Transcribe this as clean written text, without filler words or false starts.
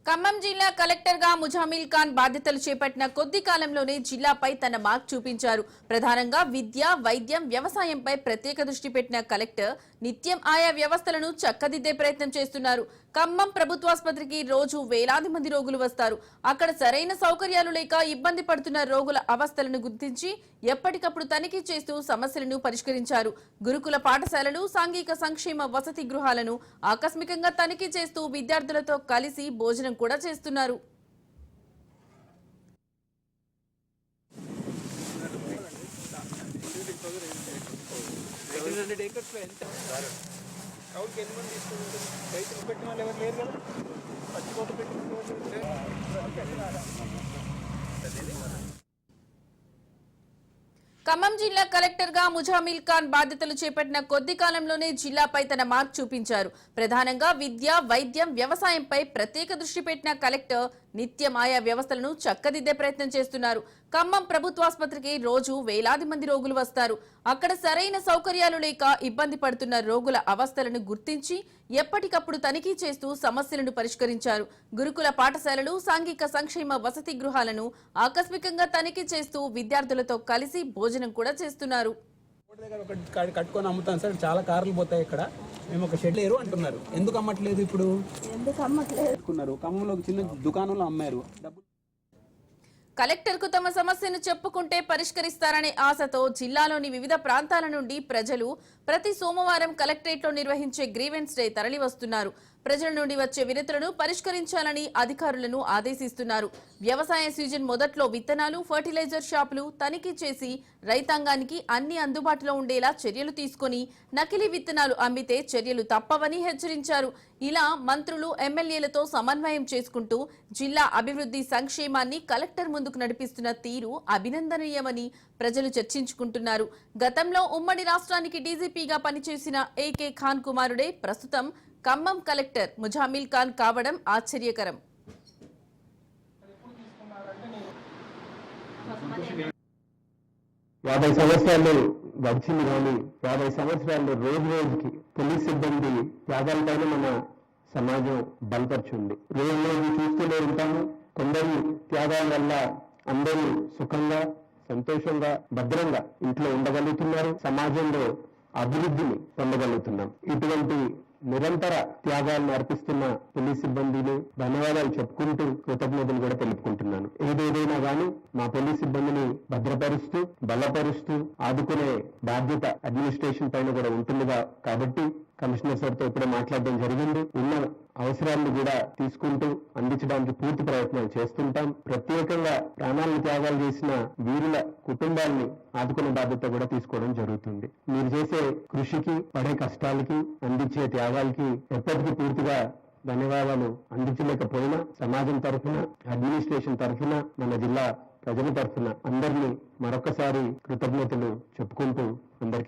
ఖమ్మం జిల్లా కలెక్టర్ గా ముజామిల్ ఖాన్ బాధ్యతలు చేపట్టిన కొద్ది కాలంలోనే జిల్లాపై తన మార్క్ చూపించారు. ప్రధానంగా విద్య, వైద్యం, వ్యవసాయంపై ప్రత్యేక దృష్టి పెట్టిన కలెక్టర్ నిత్యం ఆయా వ్యవస్థలను చక్కదిద్దే ప్రయత్నం చేస్తున్నారు. ఖమ్మం ప్రభుత్వాసుపత్రికి రోజు వేలాది మంది రోగులు వస్తారు. అక్కడ సరైన సౌకర్యాలు లేక ఇబ్బంది పడుతున్న రోగుల అవస్థలను గుర్తించి ఎప్పటికప్పుడు తనిఖీ చేస్తూ సమస్యలను పరిష్కరించారు. గురుకుల పాఠశాలలు, సాంఘిక సంక్షేమ వసతి గృహాలను ఆకస్మికంగా తనిఖీ చేస్తూ విద్యార్థులతో కలిసి భోజనం కూడా చేస్తున్నారు. ఖమ్మం జిల్లా కలెక్టర్ గా ముజామిల్ ఖాన్ బాధ్యతలు చేపట్టిన కొద్ది కాలంలోనే జిల్లాపై తన మార్క్ చూపించారు. ప్రధానంగా విద్య, వైద్యం, వ్యవసాయంపై ప్రత్యేక దృష్టి పెట్టిన కలెక్టర్ నిత్యం ఆయా వ్యవస్థలను చక్కదిద్దే ప్రయత్నం చేస్తున్నారు. ఖమ్మం ప్రభుత్వాసుపత్రికి రోజు వేలాది మంది రోగులు వస్తారు. అక్కడ సరైన సౌకర్యాలు లేక ఇబ్బంది పడుతున్న రోగుల అవస్థలను గుర్తించి ఎప్పటికప్పుడు తనిఖీ చేస్తూ సమస్యలను పరిష్కరించారు. గురుకుల పాఠశాలలు, సాంఘిక సంక్షేమ వసతి గృహాలను ఆకస్మికంగా తనిఖీ చేస్తూ విద్యార్థులతో కలిసి భోజనం కూడా చేస్తున్నారు. కట్టుకొని అమ్ముతాను సార్, చాలా కార్లు పోతాయి ఇక్కడ. మేము ఒక షెడ్ లేరు అంటున్నారు. ఎందుకు అమ్మట్లేదు? ఇప్పుడు ఖమ్మంలో చిన్న దుకాణంలో అమ్మారు. కలెక్టర్ కు తమ సమస్యను చెప్పుకుంటే పరిష్కరిస్తారనే ఆశతో జిల్లాలోని వివిధ ప్రాంతాల నుండి ప్రజలు ప్రతి సోమవారం కలెక్టరేట్ లో నిర్వహించే గ్రీవెన్స్ డే తరలి వస్తున్నారు. ప్రజల నుండి వచ్చే వినతులను పరిష్కరించాలని అధికారులను ఆదేశిస్తున్నారు. వ్యవసాయ సీజన్ మొదట్లో విత్తనాలు, ఫర్టిలైజర్ షాపులు తనిఖీ చేసి రైతాంగానికి అన్ని అందుబాటులో ఉండేలా చర్యలు తీసుకుని నకిలీ విత్తనాలు అమ్మితే చర్యలు తప్పవని హెచ్చరించారు. ఇలా మంత్రులు, ఎమ్మెల్యేలతో సమన్వయం చేసుకుంటూ జిల్లా అభివృద్ధి సంక్షేమాన్ని కలెక్టర్ ముందుకు నడిపిస్తున్న తీరు అభినందనీయమని ప్రజలు చర్చించుకుంటున్నారు. గతంలో ఉమ్మడి రాష్ట్రానికి డీజీపీగా పనిచేసిన ఏకే ఖాన్ కుమారుడే ప్రస్తుతం ఖమ్మం కలెక్టర్ ముజామిల్ ఖాన్ కావడం ఆశ్చర్యకరం. 50 సంవత్సరాలు గడిచింది కానీ 50 సంవత్సరాలు రోజు రోజుకి పోలీస్ సిబ్బంది త్యాగాలపైన మన సమాజం బలపరుచుంది. రోజు రోజు చూస్తూనే ఉంటాము. కొందరు త్యాగాల వల్ల అందరూ సుఖంగా, సంతోషంగా, భద్రంగా ఇంట్లో ఉండగలుగుతున్నారు. సమాజంలో అభివృద్ధిని పొందగలుగుతున్నాం. ఇటువంటి నిరంతర త్యాగాలను అర్పిస్తున్న పోలీస్ సిబ్బందిని ధన్యవాదాలు చెప్పుకుంటూ కృతజ్ఞతలు కూడా తెలుపుకుంటున్నాను. ఏదేదైనా కానీ మా పోలీస్ సిబ్బందిని భద్రపరుస్తూ, బలపరుస్తూ ఆదుకునే బాధ్యత అడ్మినిస్ట్రేషన్ పైన కూడా ఉంటుందిగా కాబట్టి కమిషనర్ సార్తో ఇప్పుడే మాట్లాడడం జరిగింది. ఉన్న అవసరాలను కూడా తీసుకుంటూ అందించడానికి పూర్తి ప్రయత్నాలు చేస్తుంటాం. ప్రత్యేకంగా ప్రాణాలను త్యాగాలు చేసిన వీరుల కుటుంబాలని ఆదుకునే బాధ్యత కూడా తీసుకోవడం జరుగుతుంది. మీరు చేసే కృషికి, పడే కష్టాలకి, అందించే త్యాగాలకి ఎప్పటికీ పూర్తిగా ధన్యవాదాలు అందించలేకపోయినా సమాజం తరఫున, అడ్మినిస్ట్రేషన్ తరఫున, మన జిల్లా ప్రజల తరఫున అందరినీ మరొకసారి కృతజ్ఞతలు చెప్పుకుంటూ అందరికీ